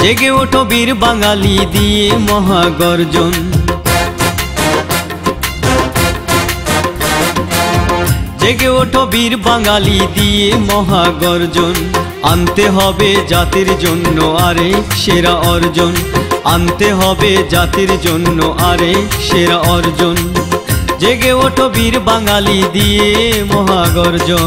জেগে ওঠো বীর বাঙালি দিয়ে মহাগর্জন। জেগে ওঠো বীর বাঙালি দিয়ে মহাগর্জন। আনতে হবে জাতির জন্য আরেক সেরা অর্জন। আনতে হবে জাতির জন্য আরেক সেরা অর্জন। জেগে ওঠো বীর বাঙালি দিয়ে মহাগর্জন।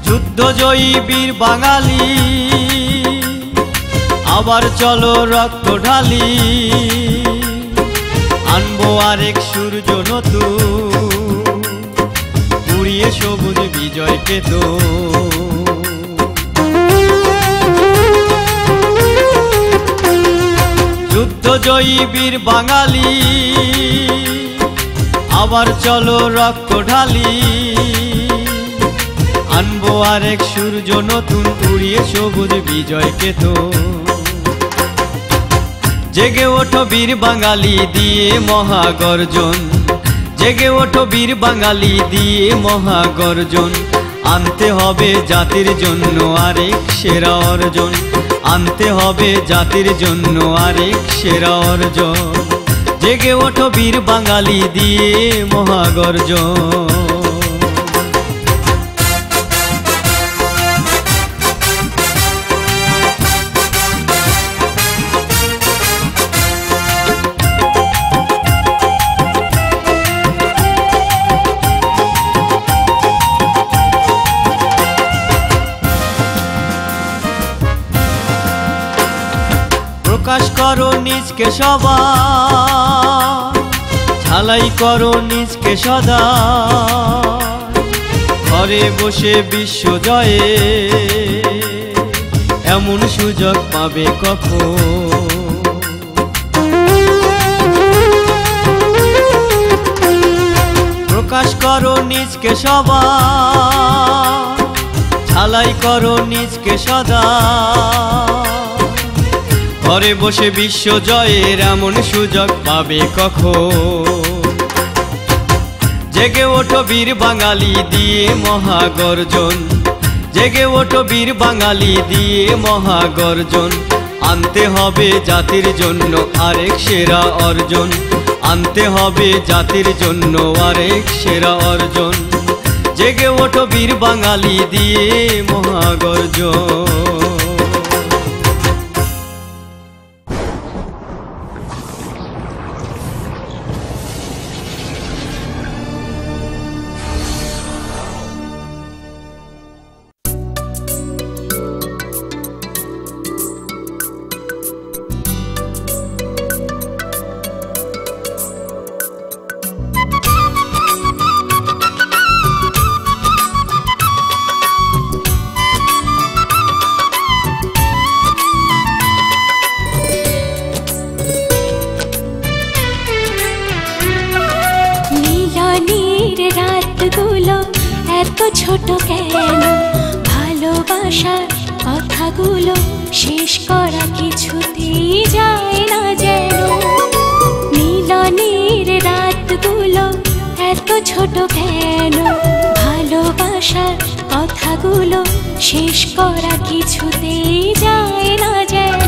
যুদ্ধজয়ী বীর বাঙালি আবার চলো রক্ত ঢালি। আনবো আরেক সূর্য নতুন, পুড়িয়ে সবুজ বিজয় পেত। যুদ্ধজয়ী বীর বাঙালি আবার চলো রক্ত ঢালি। আনবো আরেক সূর্য নতুন, পুড়িয়ে সবুজ বিজয় পেত। জেগে ওঠো বীর বাঙালি দিয়ে মহাগর্জন। জেগে ওঠো বীর বাঙালি দিয়ে মহাগর্জন। আনতে হবে জাতির জন্য আরেক সেরা অর্জন। আনতে হবে জাতির জন্য আরেক সেরা অর্জন। জেগে ওঠো বীর বাঙালি দিয়ে মহাগর্জন। প্রকাশ করো নিজকে সবার, ঝালাই করো নিজকে সদা। ঘরে বসে বিশ্ব জয়ে এমন সুযোগ পাবে কখন? প্রকাশ করো নিজকে সবার, ঝালাই করো নিজকে সদা। ঘরে বসে বিশ্ব জয়ের এমন সুযোগ পাবে কখন? জেগে ওঠো বীর বাঙালি দিয়ে মহাগর্জন। জেগে ওঠো বীর বাঙালি দিয়ে মহাগর্জন। আনতে হবে জাতির জন্য আরেক সেরা অর্জন। আনতে হবে জাতির জন্য আরেক সেরা অর্জন। জেগে ওঠো বীর বাঙালি দিয়ে মহাগর্জন। ছোট কেন ভালোবাসার কথাগুলো শেষ করা কিছুতেই যায় না যেন। মিলনের রাতগুলো এত ছোট কেন ভালোবাসার কথাগুলো শেষ করা কিছুতেই যায় না যেন।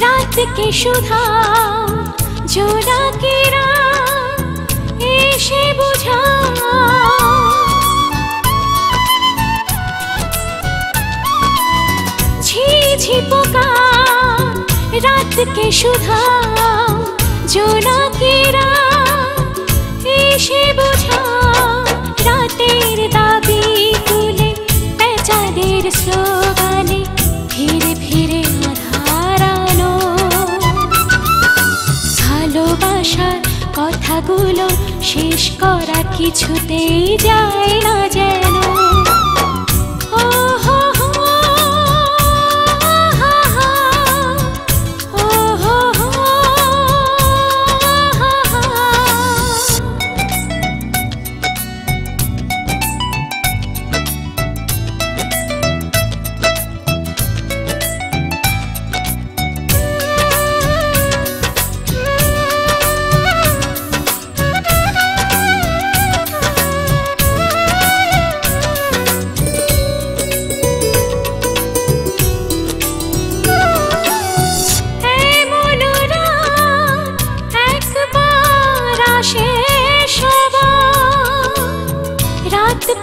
रात के सुधा जोड़ा केरा एशे बुझा ঝি ঝি পোকা চাঁদকে শুধাও জোনাকিরা এসে বোঝাও রাতের দাবি তুলে বেচাদের স্লোগানে ফিরে ফিরে আধারানো ভালোবাসার কথাগুলো শেষ করা কিছুতেই যায় না যেন।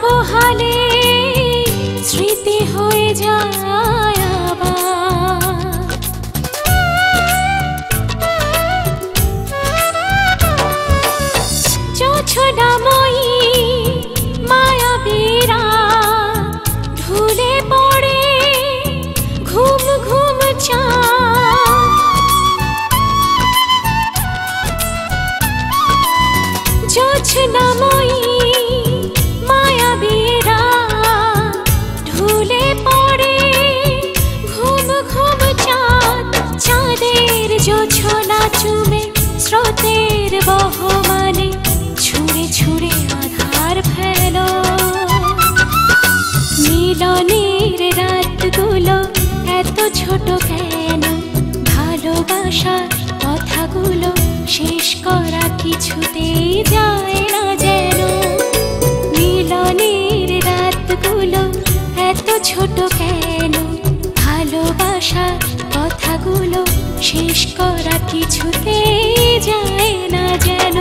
পোহালে স্মৃতি হয়ে যায় আবার জোছনাময়ী মায়াবীরা ঢুলে পড়ে ঘুম ঘুম চাঁদ জোছনাময়ী স্রোতের বহমানে ছুঁড়ে ছুঁড়ে আধার ফেলো মিলনের রাতগুলো এত ছোট কেন ভালোবাসার কথাগুলো শেষ করা কিছুতেই যায় না যেন মিলনের রাতগুলো এত ছোট কেন ভালোবাসার কথাগুলো শেষ করা কিছুতেই যায় না যেন।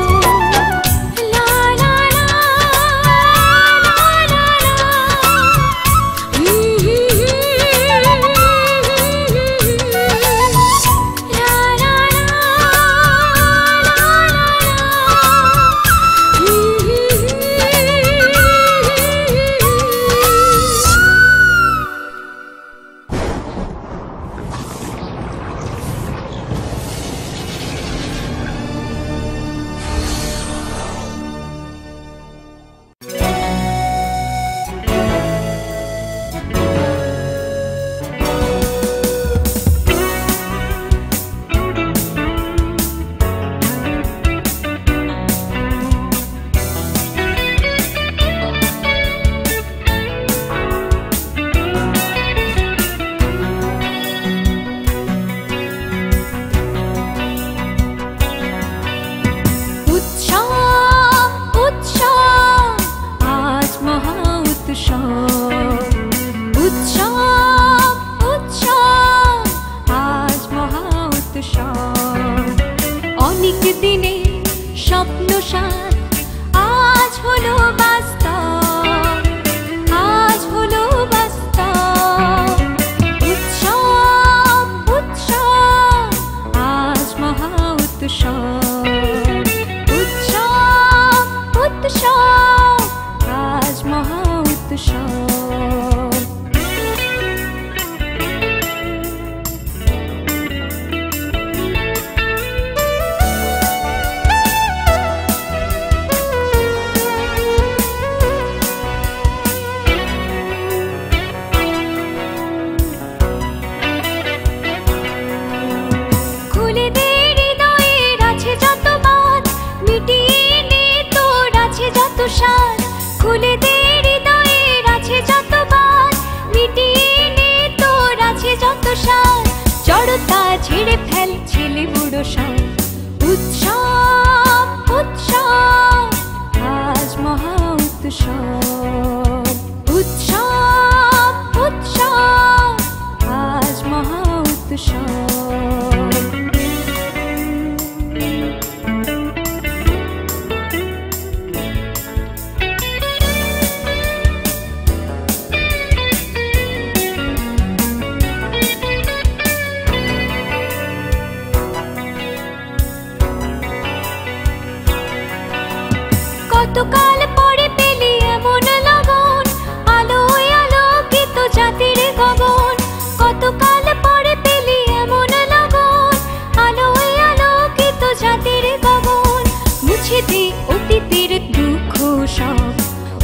ছেড়ে ফেল ছেলে বুড়ো সব উৎসব উৎসব আজ মহা উৎসব উৎসব উৎসব আজ মহা উৎসব। কতকাল পরে পেলি এমন লগন, আলোয় আলোকিত জাতির গগন। কতকাল পরে পেলি এমন লগন, আলোয় আলোকিত জাতির গগন। মুছে দে অতীতের দুঃখ সব,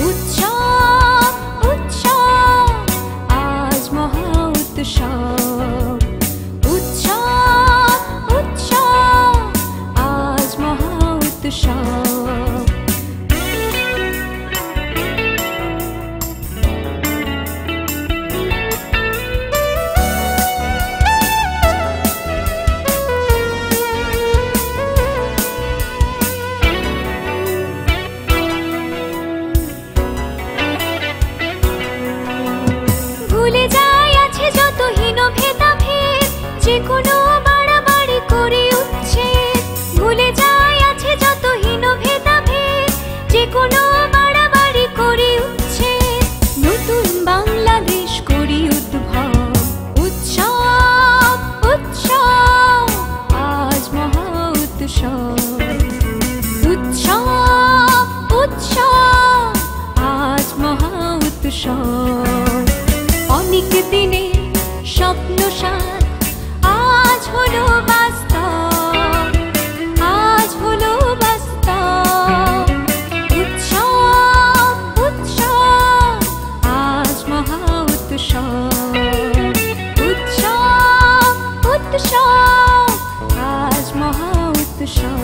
উৎসব উৎসব আজ মহা উৎসব। উৎসব উৎসব আজ মহা উৎসব। ভুলে যায় আছে যত হীন ভেদাভেদ, যে কোনো বাড়াবাড়ি করে উচ্ছেদ। ভুলে যায় আছে যত হীন ভেদাভেদ, যে কোনো বাড়াবাড়ি করে উচ্ছেদ। নতুন বাংলাদেশ করি উদ্ভব, উৎসব উৎসব আজ মহা উৎসব। উৎসব উৎসব আজ মহা উৎসব। অনেক দিনে স্বপ্ন সাথ আজ হলো বাস্তব, আজ হলো বাস্তব। উৎসব উৎসব আজ মহা উৎসব। উৎসব উৎসব আজ মহা উৎসব।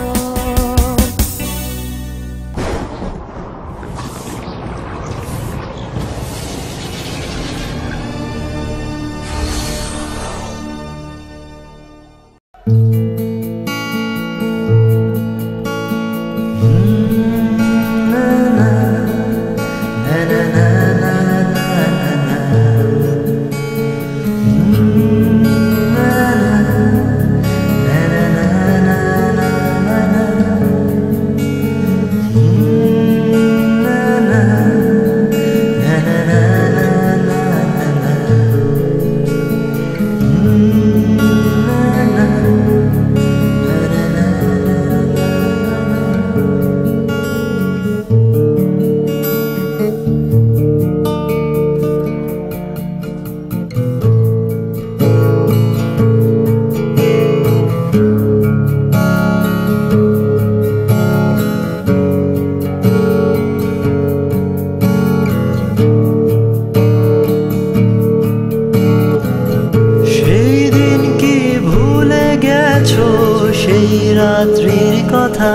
রাত্রির কথা,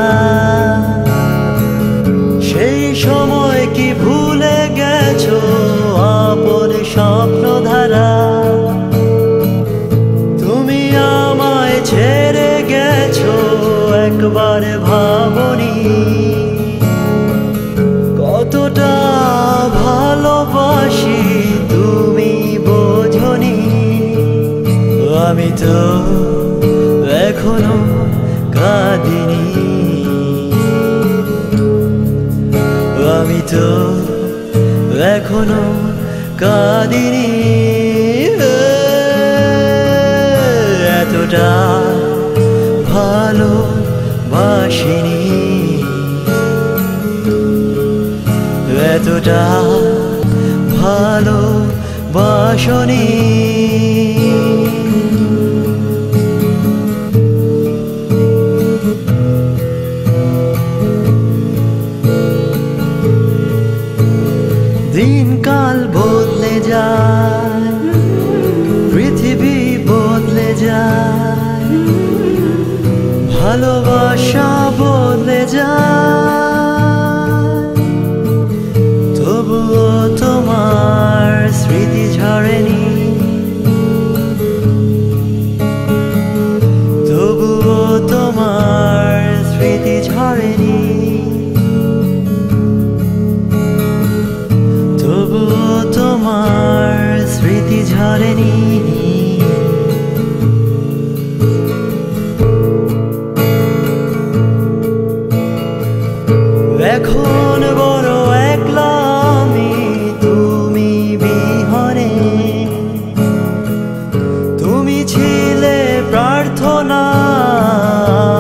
সেই সময় কি ভুলে গেছো আপন স্বপ্ন ধারা। তুমি আমায় ছেড়ে গেছো একবার ভাবনি, কতটা ভালোবাসি তুমি বোঝনি। আমি তো এখনো কাঁদিনি, আমি তো এখনো কাঁদিনি। এতটা ভালোবাসিনি, এতটা ভালোবাসনি। দিনকাল বদলে যায়, পৃথিবী বদলে যায়, ভালোবাসা বদলে যায়, তবুও তোমার স্মৃতি ঝরেনি, তবুও তোমার স্মৃতি ঝরেনি, তবুও তোমার স্মৃতি ঝরেনি। এখন বড় একলা আমি তুমি বিহনে, তুমি ছিলে প্রার্থনা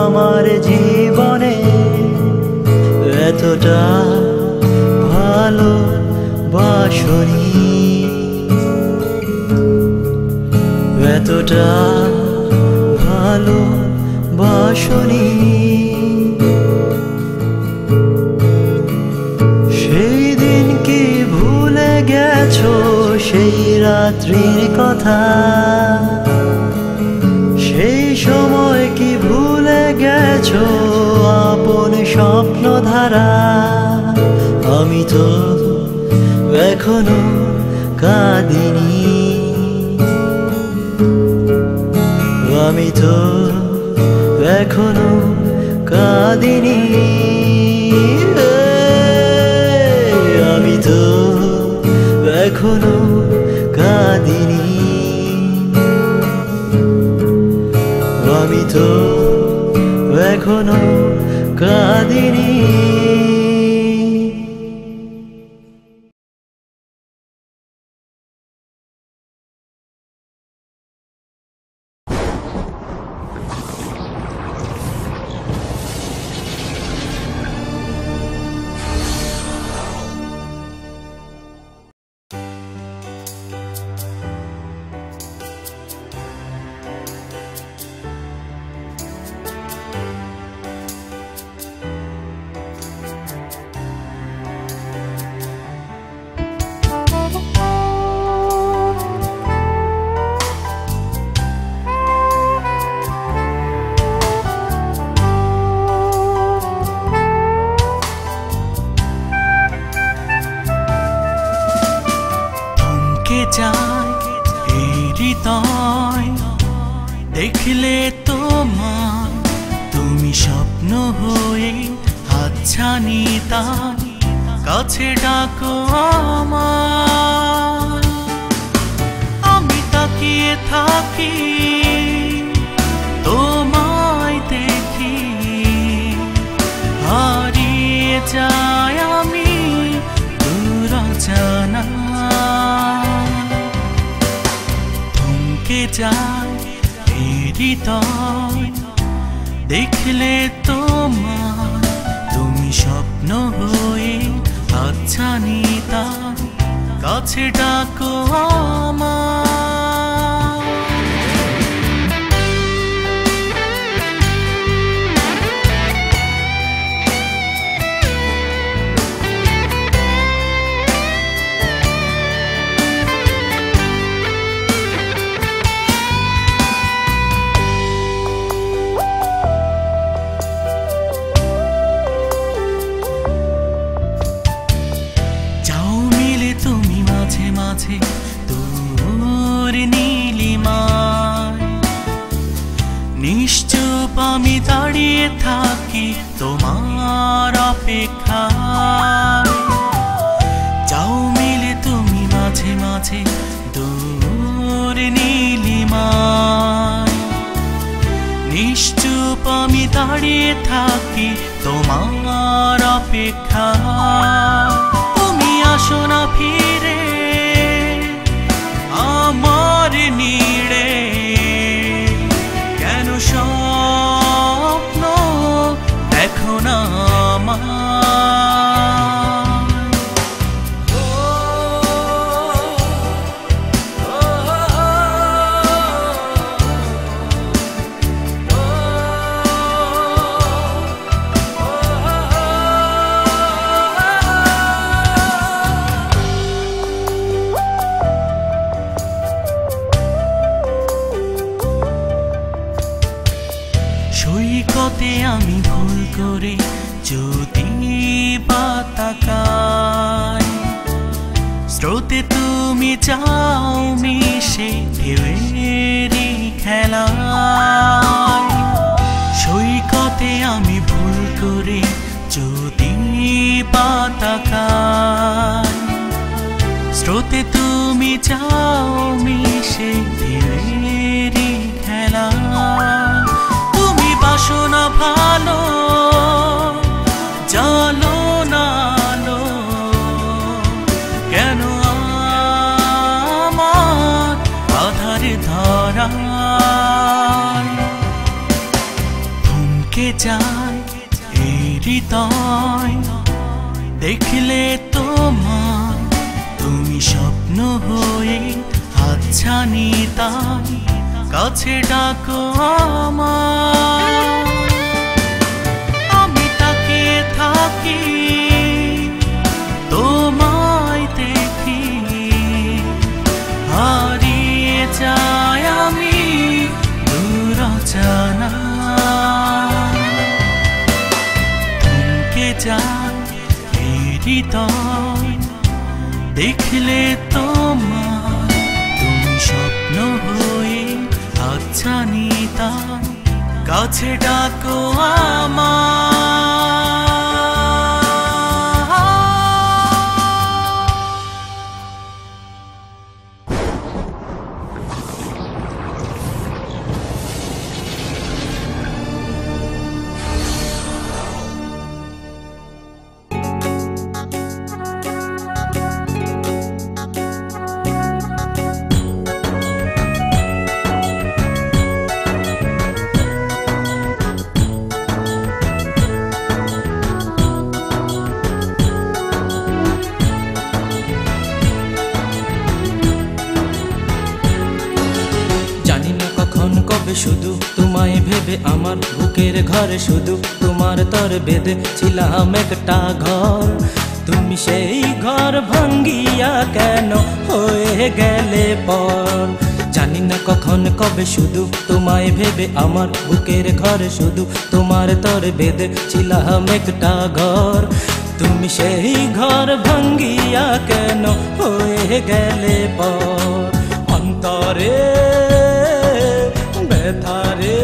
আমার জীবনে। এতটা এতটা ভালোবাসনি। সেই দিন কি ভুলে গেছো সেই রাত্রির কথা? সেই সময় কি ভুলে গেছো আপন স্বপ্ন ধারা? আমি তো এখনো কাঁদিনি, আমি তো এখনো কাঁদিনি, আমি তো এখনো কাঁদিনি, আমি তো এখনো কাঁদিনি। দেখলে তোমার তুমি স্বপ্ন হয়ে হাতছানি তার কাছে ডাকো আমার। আমি তাকিয়ে থাকি তোমায় দেখি, হারিয়ে যায় আমি দূর অজানা। থমকে যায় হৃদয় দেখলে তোমার তুমি স্বপ্ন হয়ে হাতছানি তার কাছে ডাকো আমার। মাঝে তোর নীলিমায় নিশ্চুপ আমি দাঁড়িয়ে থাকি তোমার অপেক্ষায়। যাও মিলে তুমি মাঝে মাঝে তোর নীলিমায় নিশ্চুপ আমি দাঁড়িয়ে থাকি তোমার অপেক্ষায়। তুমি আসো না ফিরে আমার নিড়ে, কেন স্বপ্ন দেখো না সৈকতে আমি ভুল করে যদি বাতাকাই, স্রোতে তুমি যাও মিশে ঢেউয়েরই খেলায়। সৈকতে আমি ভুল করে যদি বাতাকাই, স্রোতে তুমি যাও মিশে ঢেউয়েরই খেলায়। বাসো না ভালো জানো না আলো, কেন আমার আধার ধরায় থমকে যায় এই হৃদয় দেখলে তোমার তুমি স্বপ্ন হয়ে হাতছানি তাই কাছে ডাকো আমায়। আমি তাকিয়ে থাকি তোমায় দেখি, হারিয়ে যাই আমি দূর অজানা। থমকে যায় এই হৃদয় দেখলে তোমার, তুমি স্বপ্ন হয়ে আচ্ছা নিতা কাছে ডাকো আমায়। শুধু তোমায় ভেবে আমার বুকের ঘরে শুধু তোমার তর বেঁধে ছিলাম একটা ঘর। তুমি সেই ঘর ভাঙ্গিয়া কেন হয়ে গেলে পর। জানি না কখন কবে শুধু তোমায় ভেবে আমার বুকের ঘরে শুধু তোমার তর বেঁধে ছিলাম একটা ঘর। তুমি সেই ঘর ভাঙ্গিয়া কেন হয়ে গেলে পর। অন্তরে ব্যথারে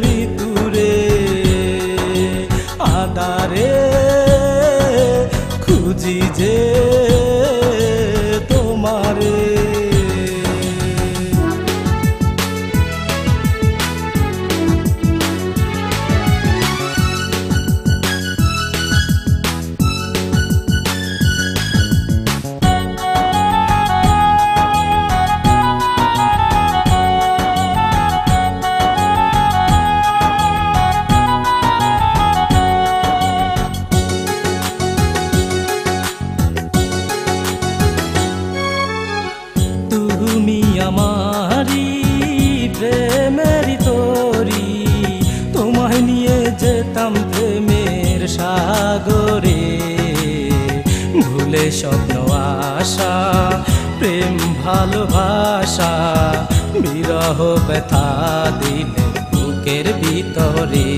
মৃত্যুরে আদারে খুঁজি যে তোমারে। তুমি আমারি প্রেমেরই তরি, তোমায় নিয়ে যেতাম প্রেমের সাগরে। ভুলে স্বপ্ন আশা প্রেম ভালোবাসা বিরহ ব্যথা দিলে বুকের ভিতরে।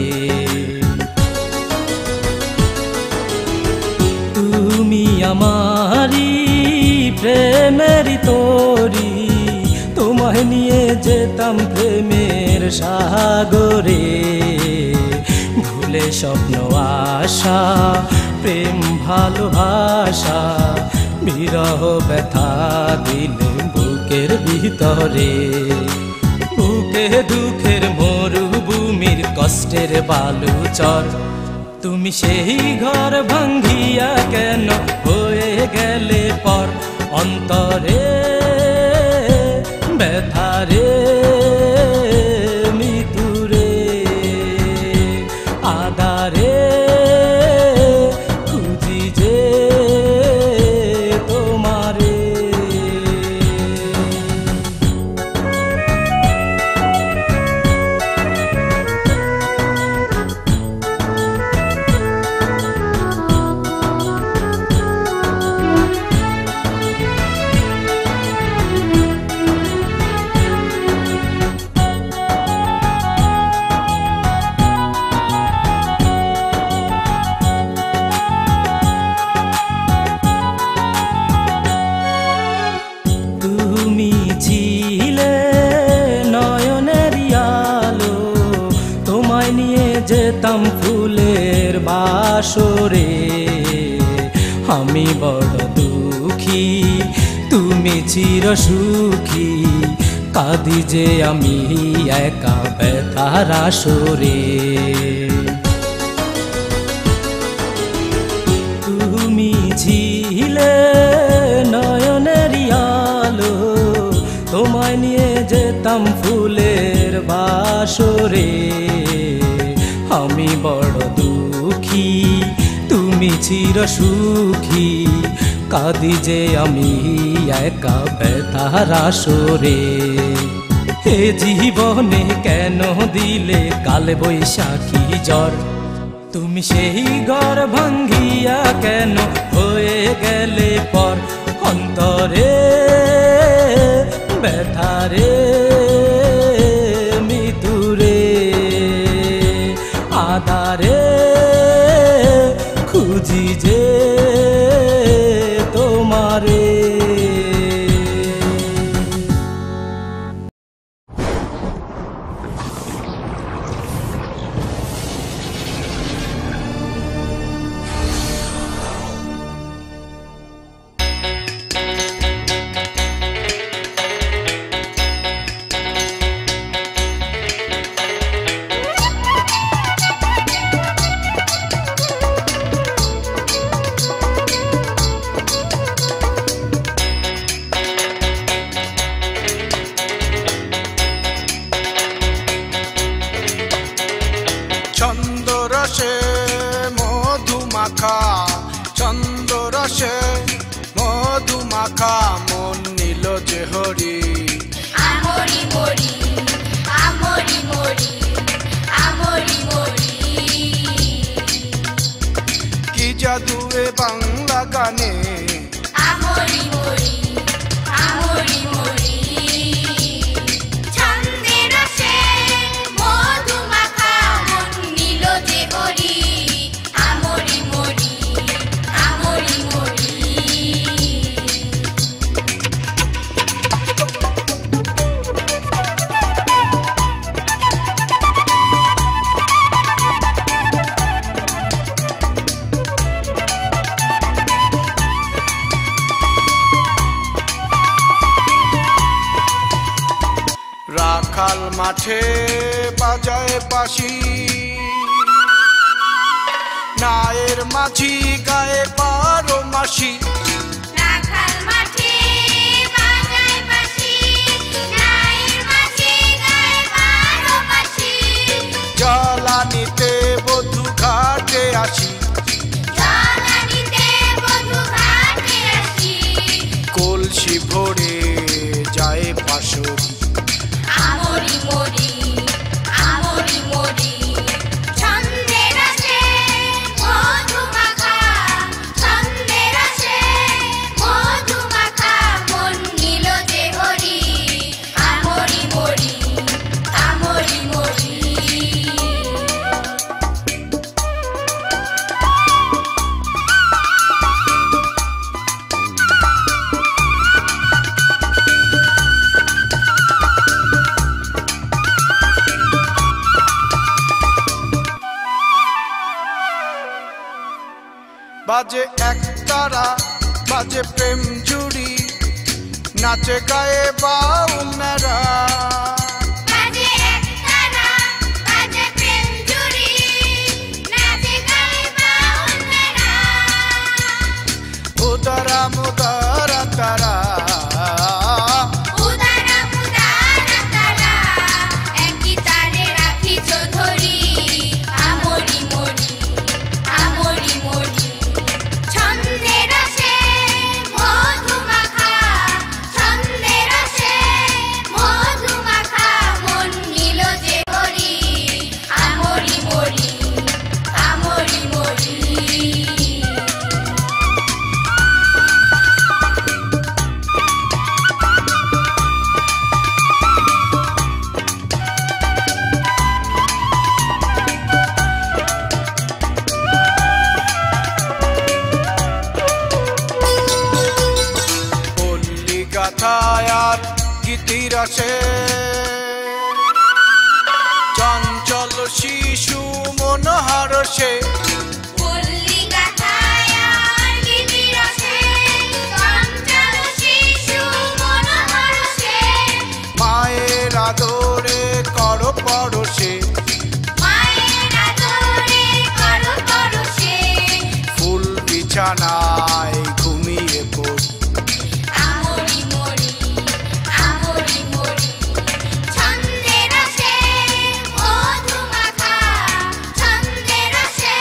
তুমি আমারি প্রেমেরই তরি, তোমায় নিয়ে যেতাম প্রেমের সাগরে। ভুলে স্বপ্ন আশা প্রেম ভালোবাসা বিরহ ব্যথা দিলে বুকের ভিতরে। বুকে দুঃখের মরুভূমির কষ্টের বালুচর, তুমি সেই ঘর ভাঙ্গিয়া কেন হয়ে গেলে পর। অন্তরে ব্যথারে মৃত্যুরে আদারে খুঁজি যে তোমারে। তুমি ছিলে নয়নের আলো, তোমায় নিয়ে যেতাম ফুলের বাসরে। আমি বড় দুঃখী তুমি চির সুখী, কাঁদি যে আমি একা ব্যথার আসরে। তুমি ছিলে নয়নের আলো, তোমায় নিয়ে যেতাম ফুলের বাসরে। আমি বড় দুঃখী তুমি চির সুখী, কাঁদি যে আমি একা ব্যথার আসরে। জীবনে কেন দিলে কাল বৈশাখী জ্বর তুমি সেই ঘর ভাঙ্গিয়া কেন হয়ে গেলে পর অন্তরে ব্যথারে মৃত্যুরে আধারে খুঁজি যে তোমারে চন্দরসে মধুমাখা মন নীল যে হরি আমরি মরি আমরি মরি আমরি মরি কি জাদুয়ে বাংলা গানে আমরি মরি আমরি মরি ছন্দের রসে মধুমাখা মন নীল যে হরি আমরি মরি আমরি মরি রাখাল মাঠে বাজায় বাঁশি নায়ের মাঝি গায়ে 12 মাসি রাখাল মাঠে বাজায় বাঁশি নায়ের মাঝি গায়ে 12 মাসি জ্বালানিতে বধূ ঘাটে আসি জ্বালানিতে বধূ ঘাটে আসি কলসি ভরে যায় পাশরি আমরি মরি আমরি মরি ছন্দের রসে মধুমাখা ছন্দের রসে মধুমাখা মন নীল যে হরি আমরি মরি আমরি মরি বাজে একতারা বাজে প্রেম জুড়ি নাচে গায়ে বাউলরা বাজে একতারা বাজে প্রেম জুড়ি নাচে গায়ে বাউলরা উদারা মুদারা তারা উদারা মুদারা তারা একই তারে রাখিছ ধরি আমরি মরি আমরি মরি ছন্দের রসে মধুমাখা ছন্দের রসে মধুমাখা মন নীল যে হরি আমরি মরি আমরি মরি পল্লী গাথায় আর গীতির আসে চঞ্চল শিশু মনোহর সে পল্লী গাথায় আর গীতির রসে চঞ্চল শিশু মনোহর সে মায়ের আদরে কর পরশে মায়ের আদরে করো পরশে ফুল বিছানায় ঘুমিয়ে পড়ি আমরি মরি আমরি মরি ছন্দের রসে মধুমাখা ছন্দের রসে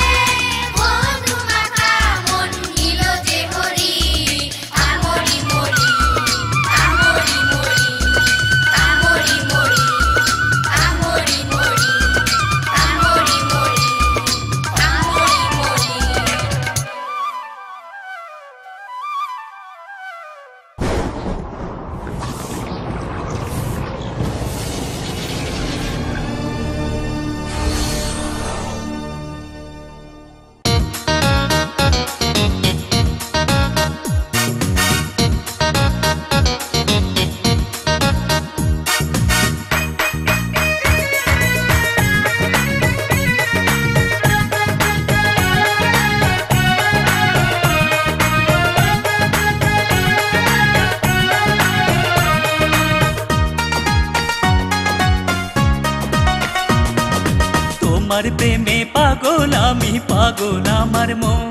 তোমার প্রেমে পাগল আমি, পাগল আমার মন।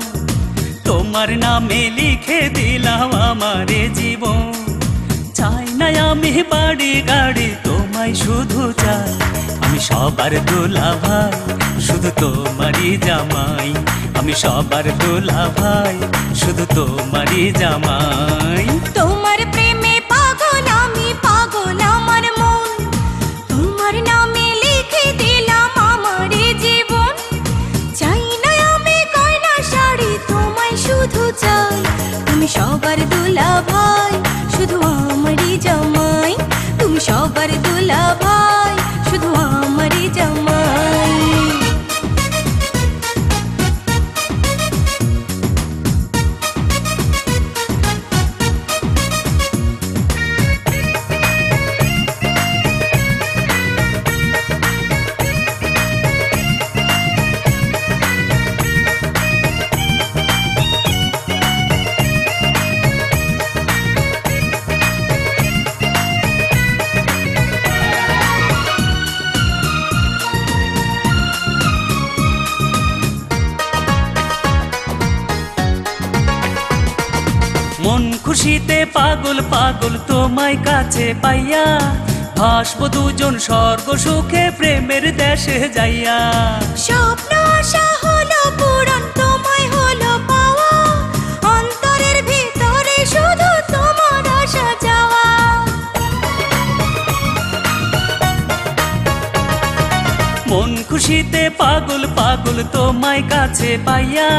তোমার নামে লিখে দিলাম আমারে জীবন। চাই না আমি বাড়ি গাড়ি, তোমায় শুধু চাই। আমি সবার দোলা ভাই, শুধু তোমারই জামাই। আমি সবার দোলা ভাই, শুধু তোমারই জামাই। তোমার প্রেমে পাগল আমি, পাগল আমার মন। তোমার নামে লিখে দিলাম আমারে জীবন। চাই না আমি গয়না শাড়ি, তোমায় শুধু চাই। তুমি সবার দোলা ভাই, শুধু আমারই জামাই। তুমি সবার দোলা ভাই, শুধু আমারই জামাই। মন খুশিতে পাগল পাগল তোমায় কাছে পাইয়া, ভাসবো দুজন স্বর্গ সুখে প্রেমের দেশে যাইয়া। স্বপ্ন আশা হলো পূরণ, তোমায় হলো পাওয়া। অন্তরের ভিতরে শুধু তোমার আশা যাওয়া। মন খুশিতে পাগল পাগল তোমায় কাছে পাইয়া,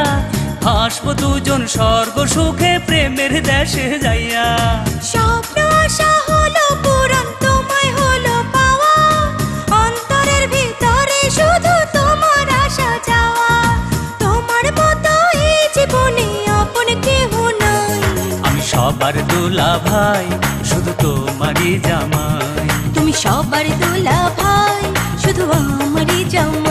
হাসবো দুজন স্বর্গ সুখে প্রেমের দেশে যাইয়া। স্বপ্ন আশা হলো পূরণ, তোমায় হলো পাওয়া। অন্তরের ভিতরে শুধু তোমার আশা যাওয়া। তোমার মতো এই জীবনে আপন কেহ নাই। আমি সবার দোলা ভাই, শুধু তোমারই জামাই। তুমি সবার দোলা ভাই, শুধু আমারই জামাই।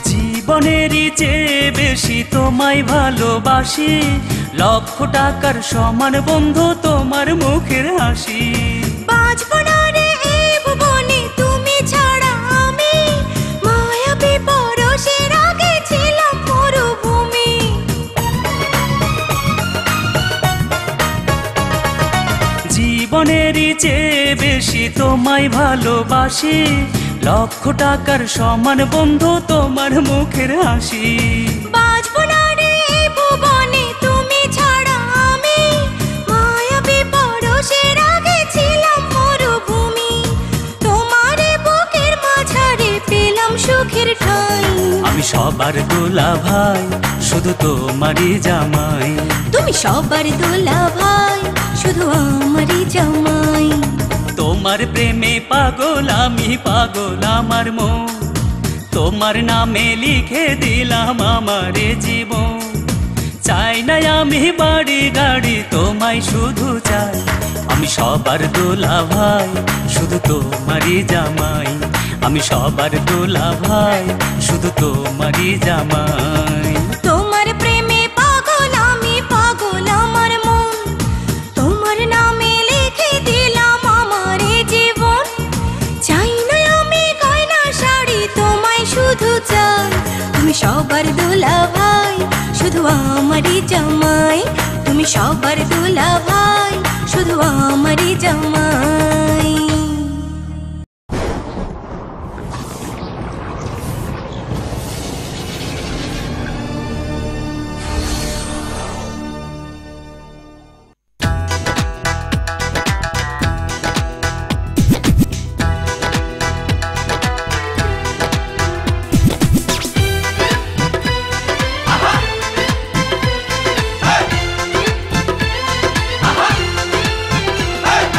জীবনেরই চেয়ে বেশি তোমায় ভালোবাসি। লক্ষ টাকার সমান বন্ধু তোমার মুখের হাসি। বাঁচব না রে এই ভুবনে তুমি ছাড়া আমি। মায়াবী পরশের আগে ছিলাম মরুভূমি। জীবনেরই চেয়ে বেশি তোমায় ভালোবাসি। লক্ষ টাকার সমান বন্ধু তোমার মুখের হাসি। বাঁচব না রে এই ভুবনে তুমি ছাড়া আমি। মায়াবী পরশের আগে ছিলাম মরুভূমি। তোমার বুকের মাঝারে পেলাম সুখের ঠাঁই। আমি সবার দোলা ভাই, শুধু তোমারই জামাই। তুমি সবার দোলা ভাই, শুধু আমারই জামাই। তোমার প্রেমে পাগল আমি, পাগল আমার মন। তোমার নামে লিখে দিলাম আমারে জীবন। চাই না আমি বাড়ি গাড়ি, তোমায় শুধু চাই। আমি সবার দোলা ভাই, শুধু তোমারই জামাই। আমি সবার দোলা ভাই, শুধু তোমারই জামাই। তোমার প্রেমে পাগল আমি, পাগল আমার মন। তোমার নামে লিখে দিলাম আমারে জীবন। চাই না আমি গয়না শাড়ি, তোমায় শুধু চাই। তুমি সবার দোলা ভাই, শুধু আমারই জামাই। তুমি সবার দোলা ভাই, শুধু আমারই জামাই।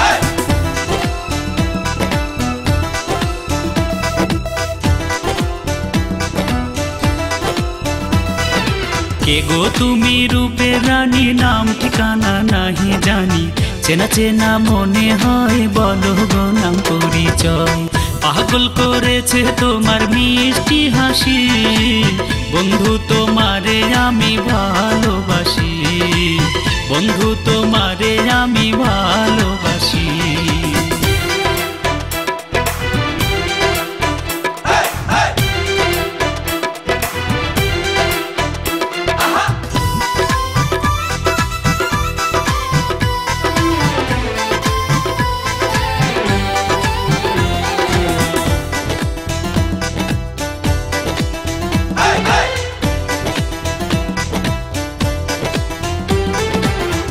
Hey! কে গো তুমি রূপের রানী, নাম ঠিকানা নাহি জানি, চেনা চেনা মনে হয়, বলো গো নাম পরিচয়। পাগল করেছে তোমার মিষ্টি হাসি, বন্ধু তোমারে আমি ভালোবাসি, বন্ধু তোমারে আমি ভালোবাসি।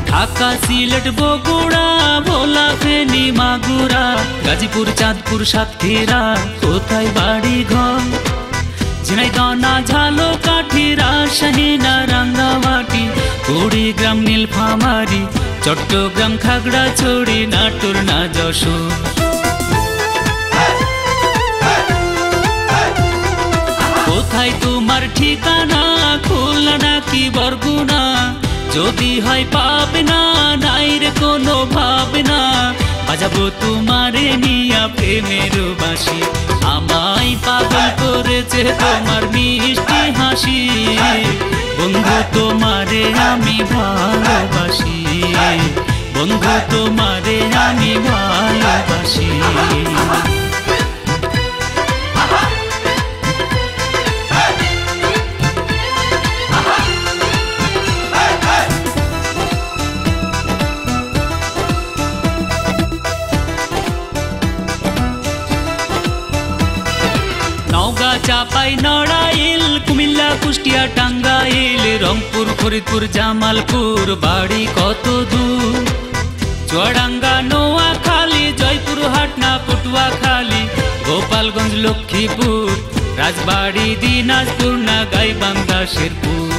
ঢাকা, সিলেট, বগুড়া, ভোলা, ফেনী, মাগুরা, গাজীপুর, চাঁদপুর, সাতক্ষীরা, কোথায় বাড়ি ঘর? ঝিনাইদহ, ঝালকাঠি, রাজশাহী, রাঙ্গামাটি, কুড়িগ্রাম, নীলফামারী, চট্টগ্রাম, খাগড়াছড়ি, নাটোর, না যশোর। কোথায় তোমার ঠিকানা? খুলনা নাকি বরগুনা? যদি হয় পাবে না, নাই রে কোনো ভাবনা, বাজাবো তোমারে নিয়া প্রেমের বাঁশি। আমায় পাগল করেছে তোমার মিষ্টি হাসি, বন্ধু তোমারে আমি ভালোবাসি, বন্ধু তোমারে আমি ভালোবাসি। নওগাঁ, চাপাই, নড়াইল, কুমিল্লা, কুষ্টিয়া, টাঙ্গাইল, রংপুর, ফরিদপুর, জামালপুর, বাড়ি কত দূর? চুয়াডাঙ্গা, নোয়াখালী, জয়পুর, হাটনা, পটুয়াখালী, গোপালগঞ্জ, লক্ষ্মীপুর, রাজবাড়ি, দিনাজপুর, না গাইবান্ধা, শেরপুর।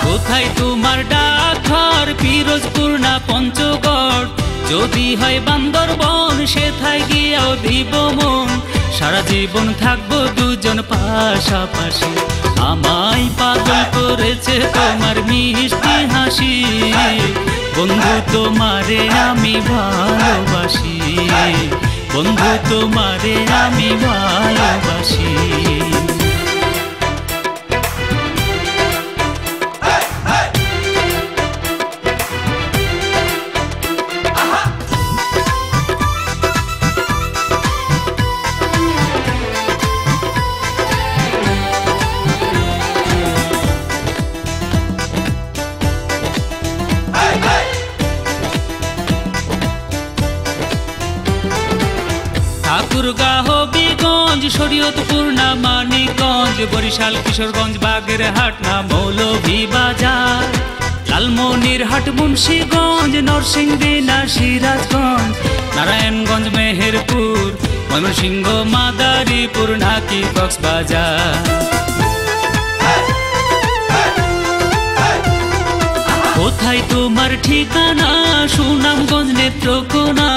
কোথায় তোমার ডাকঘর? পিরোজপুর না পঞ্চগড়? যদি হয় বান্দরবন, সেথায় গিয়াও দিব মন, সারা জীবন থাকবো দুজন পাশাপাশি। আমায় পাগল করেছে তোমার মিষ্টি হাসি, বন্ধু তোমারে আমি ভালোবাসি, বন্ধু তোমারে আমি ভালোবাসি। ঠাকুরগাঁও, হবিগঞ্জ, শরীয়তপুর না মানিকগঞ্জ, বরিশাল, কিশোরগঞ্জ, বাগেরহাট না মৌলভীবাজার, লালমনিরহাট, মুন্সিগঞ্জ, নরসিংদী না সিরাজগঞ্জ, নারায়ণগঞ্জ, মেহেরপুর, ময়মনসিংহ, মাদারীপুর নাকি কক্সবাজার। কোথায় তোমার ঠিকানা? সুনামগঞ্জ, নেত্রকোনা,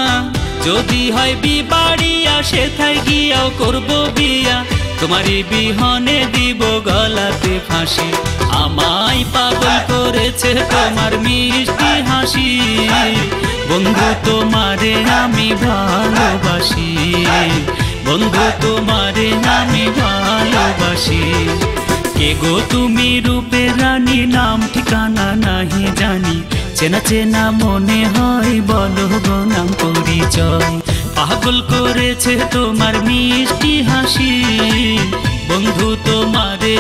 যদি হয় বিবাড়িয়া, সেথায় গিয়াও করবো বিয়া, তোমারই বিহনে দিব গলাতে ফাঁসি। আমায় পাগল করেছে তোমার মিষ্টি হাসি, বন্ধু তোমারে আমি ভালোবাসি, বন্ধু তোমারে আমি ভালোবাসি। কে গো তুমি রূপের রানী, নাম ঠিকানা নাহি জানি, চেনা চেনা মনে হয়, বলো গো নাম পরিচয়। পাগল করেছে তোমার মিষ্টি হাসি, বন্ধু তোমারে